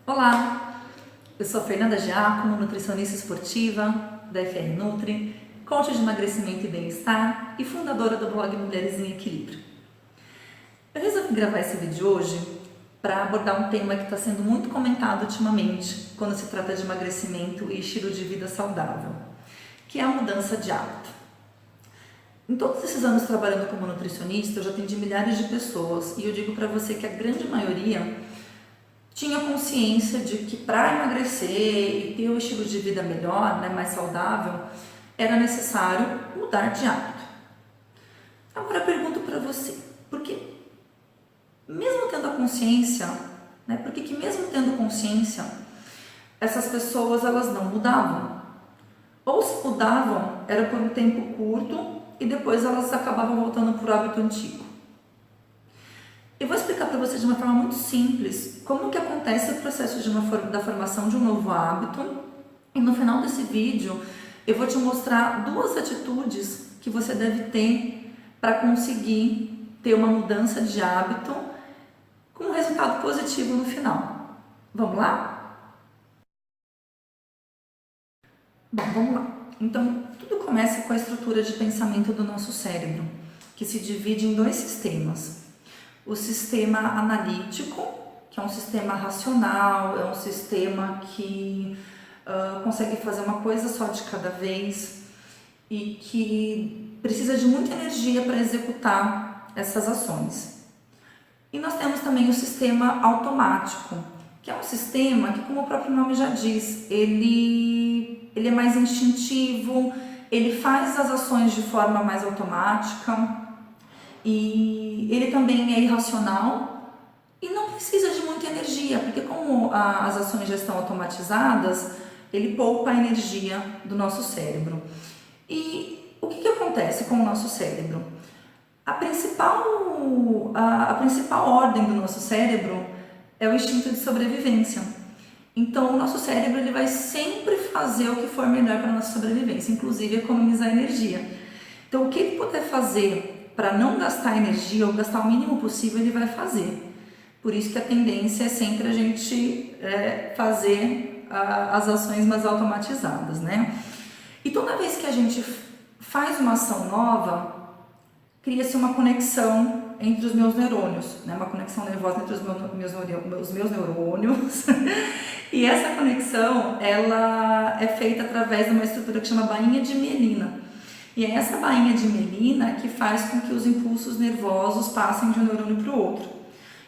Olá, eu sou Fernanda Giacomo, nutricionista esportiva da FR Nutri, coach de emagrecimento e bem-estar e fundadora do blog Mulheres em Equilíbrio. Eu resolvi gravar esse vídeo hoje para abordar um tema que está sendo muito comentado ultimamente quando se trata de emagrecimento e estilo de vida saudável, que é a mudança de hábito. Em todos esses anos trabalhando como nutricionista, eu já atendi milhares de pessoas e eu digo para você que a grande maioria tinha consciência de que para emagrecer e ter um estilo de vida melhor, mais saudável, era necessário mudar de hábito. Agora eu pergunto para você, por que mesmo tendo a consciência, por que mesmo tendo consciência, essas pessoas elas não mudavam? Ou se mudavam, era por um tempo curto e depois elas acabavam voltando para o hábito antigo. Eu vou explicar para você de uma forma muito simples como que acontece o processo da formação de um novo hábito e no final desse vídeo eu vou te mostrar duas atitudes que você deve ter para conseguir ter uma mudança de hábito com um resultado positivo no final. Vamos lá? Bom, vamos lá. Então, tudo começa com a estrutura de pensamento do nosso cérebro, que se divide em dois sistemas. O sistema analítico, que é um sistema racional, é um sistema que consegue fazer uma coisa só de cada vez e que precisa de muita energia para executar essas ações. E nós temos também o sistema automático, que é um sistema que, como o próprio nome já diz, ele é mais instintivo, ele faz as ações de forma mais automática. E ele também é irracional e não precisa de muita energia, porque como as ações já estão automatizadas, ele poupa a energia do nosso cérebro. E o que acontece com o nosso cérebro? A principal ordem do nosso cérebro é o instinto de sobrevivência. Então, o nosso cérebro ele vai sempre fazer o que for melhor para a nossa sobrevivência, inclusive economizar energia. Então, o que ele puder fazer para não gastar energia ou gastar o mínimo possível, ele vai fazer. Por isso que a tendência é sempre a gente fazer as ações mais automatizadas, E toda vez que a gente faz uma ação nova, cria-se uma conexão entre os meus neurônios, uma conexão nervosa entre os meus neurônios. E essa conexão, ela é feita através de uma estrutura que chama bainha de mielina. E é essa bainha de mielina que faz com que os impulsos nervosos passem de um neurônio para o outro.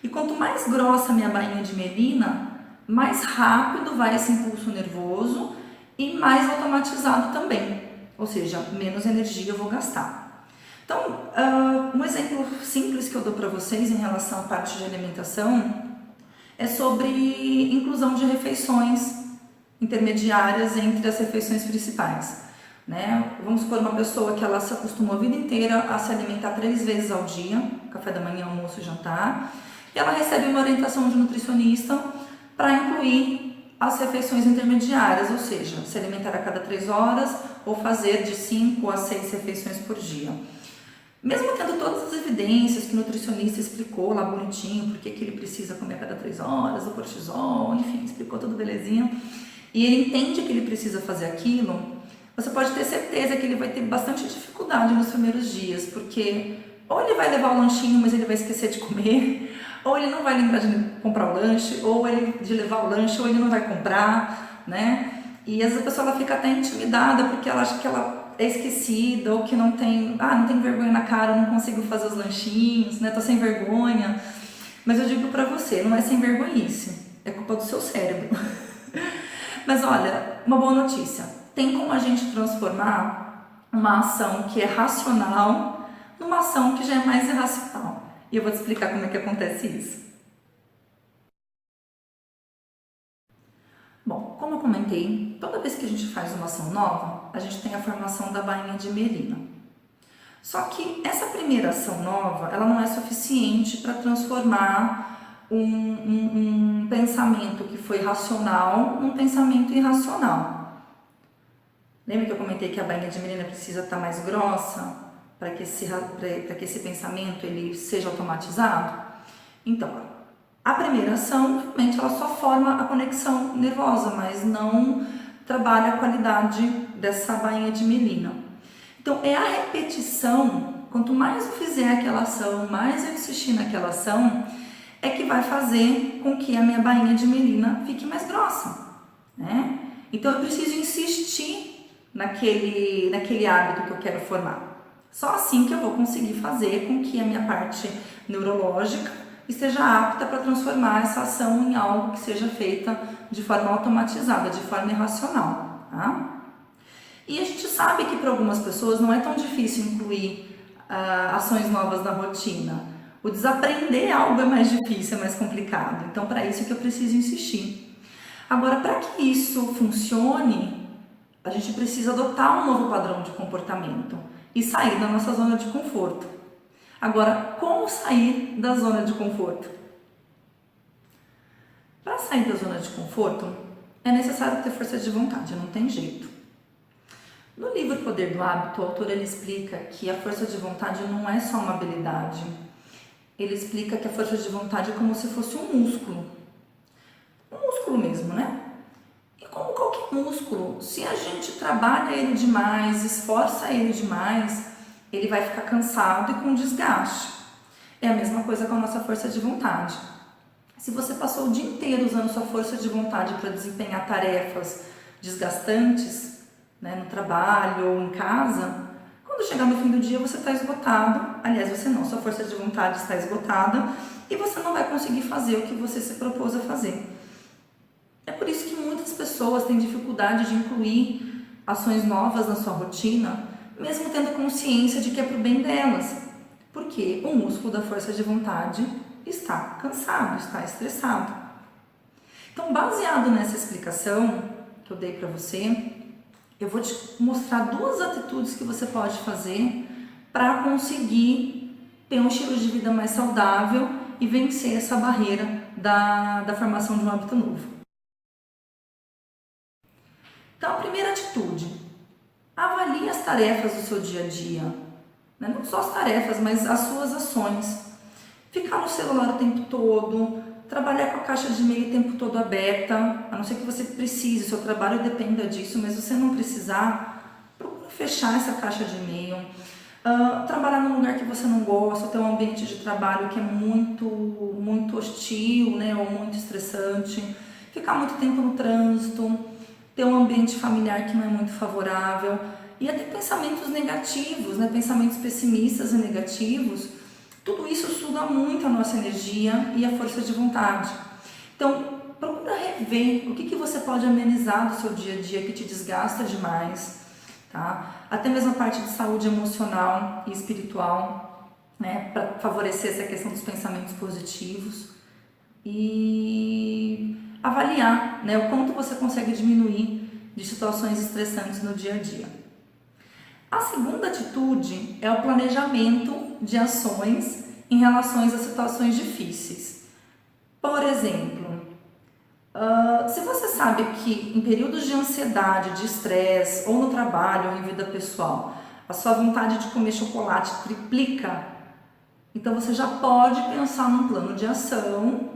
E quanto mais grossa a minha bainha de mielina, mais rápido vai esse impulso nervoso e mais automatizado também. Ou seja, menos energia eu vou gastar. Então, um exemplo simples que eu dou para vocês em relação à parte de alimentação é sobre inclusão de refeições intermediárias entre as refeições principais. Vamos supor uma pessoa que ela se acostumou a vida inteira a se alimentar 3 vezes ao dia, café da manhã, almoço e jantar, e ela recebe uma orientação de nutricionista para incluir as refeições intermediárias, ou seja, se alimentar a cada 3 horas ou fazer de 5 a 6 refeições por dia. Mesmo tendo todas as evidências que o nutricionista explicou lá bonitinho, porque que ele precisa comer a cada 3 horas, o cortisol, enfim, explicou tudo belezinha, e ele entende que ele precisa fazer aquilo, você pode ter certeza que ele vai ter bastante dificuldade nos primeiros dias, porque ou ele vai levar o lanchinho, mas ele vai esquecer de comer, ou ele não vai lembrar de comprar o lanche, ou ele de levar o lanche, ou ele não vai comprar, E às vezes a pessoa ela fica até intimidada porque ela acha que ela é esquecida, ou que não tem vergonha na cara, não consigo fazer os lanchinhos, tô sem vergonha. Mas eu digo pra você, não é sem vergonhice, é culpa do seu cérebro. Mas olha, uma boa notícia. Tem como a gente transformar uma ação que é racional numa ação que já é mais irracional. E eu vou te explicar como é que acontece isso. Bom, como eu comentei, toda vez que a gente faz uma ação nova, a gente tem a formação da bainha de mielina. Só que essa primeira ação nova, ela não é suficiente para transformar um pensamento que foi racional num pensamento irracional. Lembra que eu comentei que a bainha de mielina precisa estar mais grossa para que esse pensamento ele seja automatizado? Então, A primeira ação, realmente, ela só forma a conexão nervosa, mas não trabalha a qualidade dessa bainha de mielina. Então, é a repetição, quanto mais eu fizer aquela ação, mais eu insistir naquela ação, é que vai fazer com que a minha bainha de mielina fique mais grossa, né? Então, eu preciso insistir naquele hábito que eu quero formar. Só assim que eu vou conseguir fazer com que a minha parte neurológica esteja apta para transformar essa ação em algo que seja feita de forma automatizada, de forma irracional, tá? E a gente sabe que para algumas pessoas não é tão difícil incluir ações novas na rotina. O desaprender algo é mais difícil, é mais complicado. Então, para isso é que eu preciso insistir. Agora, para que isso funcione, a gente precisa adotar um novo padrão de comportamento e sair da nossa zona de conforto. Agora, como sair da zona de conforto? Para sair da zona de conforto, é necessário ter força de vontade, não tem jeito. No livro Poder do Hábito, o autor ele explica que a força de vontade não é só uma habilidade. Ele explica que a força de vontade é como se fosse um músculo. Um músculo mesmo, né? E como qualquer músculo, se a gente trabalha ele demais, esforça ele demais, ele vai ficar cansado e com desgaste. É a mesma coisa com a nossa força de vontade. Se você passou o dia inteiro usando sua força de vontade para desempenhar tarefas desgastantes, né, no trabalho ou em casa, quando chegar no fim do dia você está esgotado. Aliás, você não, sua força de vontade está esgotada e você não vai conseguir fazer o que você se propôs a fazer. É por isso que muitas pessoas têm dificuldade de incluir ações novas na sua rotina, mesmo tendo consciência de que é para o bem delas. Porque o músculo da força de vontade está cansado, está estressado. Então, baseado nessa explicação que eu dei para você, eu vou te mostrar 2 atitudes que você pode fazer para conseguir ter um estilo de vida mais saudável e vencer essa barreira da formação de um hábito novo. Então, a primeira atitude, avalie as tarefas do seu dia a dia, né? Não só as tarefas, mas as suas ações. Ficar no celular o tempo todo, trabalhar com a caixa de e-mail o tempo todo aberta, a não ser que você precise, o seu trabalho dependa disso, mas se você não precisar, procure fechar essa caixa de e-mail. Trabalhar num lugar que você não gosta, ter um ambiente de trabalho que é muito hostil, né, ou muito estressante, ficar muito tempo no trânsito, ter um ambiente familiar que não é muito favorável, e até pensamentos negativos, né, pensamentos pessimistas e negativos. Tudo isso suga muito a nossa energia e a força de vontade. Então, procura rever o que você pode amenizar do seu dia a dia que te desgasta demais, tá? Até mesmo a parte de saúde emocional e espiritual, né? Para favorecer essa questão dos pensamentos positivos e avaliar, né? O quanto você consegue diminuir de situações estressantes no dia a dia. A segunda atitude é o planejamento de ações em relação a situações difíceis. Por exemplo, se você sabe que em períodos de ansiedade, de estresse, ou no trabalho ou em vida pessoal, a sua vontade de comer chocolate triplica, então você já pode pensar num plano de ação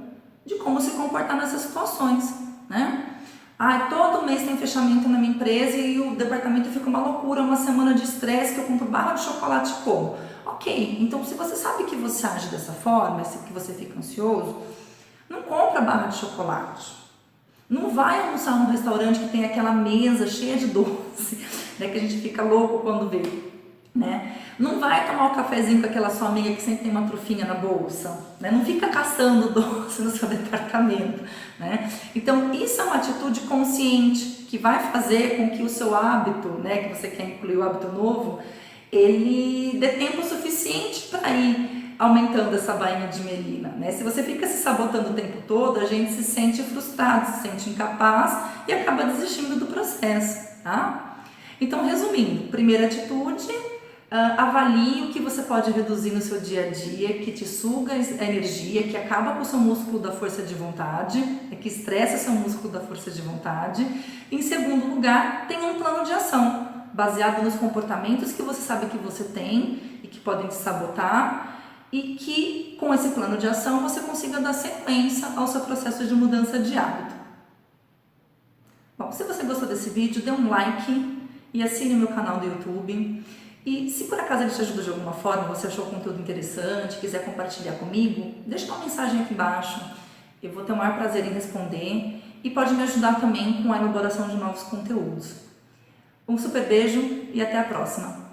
de como se comportar nessas situações, né? Todo mês tem fechamento na minha empresa e o departamento fica uma loucura, uma semana de estresse que eu compro barra de chocolate e como. Ok, então se você sabe que você age dessa forma, que você fica ansioso, não compra barra de chocolate. Não vai almoçar num restaurante que tem aquela mesa cheia de doce, né, que a gente fica louco quando vê, né? Não vai tomar o cafezinho com aquela sua amiga que sempre tem uma trufinha na bolsa, né? Não fica caçando doce no seu departamento, né? Então, isso é uma atitude consciente que vai fazer com que o seu hábito, né, que você quer incluir o hábito novo, ele dê tempo suficiente para ir aumentando essa bainha de mielina, né? Se você fica se sabotando o tempo todo, a gente se sente frustrado, se sente incapaz e acaba desistindo do processo, tá? Então, resumindo, primeira atitude, avalie o que você pode reduzir no seu dia a dia, que te suga a energia, que acaba com o seu músculo da força de vontade, que estressa o seu músculo da força de vontade. Em segundo lugar, tenha um plano de ação, baseado nos comportamentos que você sabe que você tem e que podem te sabotar. e que com esse plano de ação você consiga dar sequência ao seu processo de mudança de hábito. Bom, se você gostou desse vídeo, dê um like e assine o meu canal do YouTube. E se por acaso ele te ajudou de alguma forma, você achou o conteúdo interessante, quiser compartilhar comigo, deixa uma mensagem aqui embaixo. Eu vou ter o maior prazer em responder e pode me ajudar também com a elaboração de novos conteúdos. Um super beijo e até a próxima!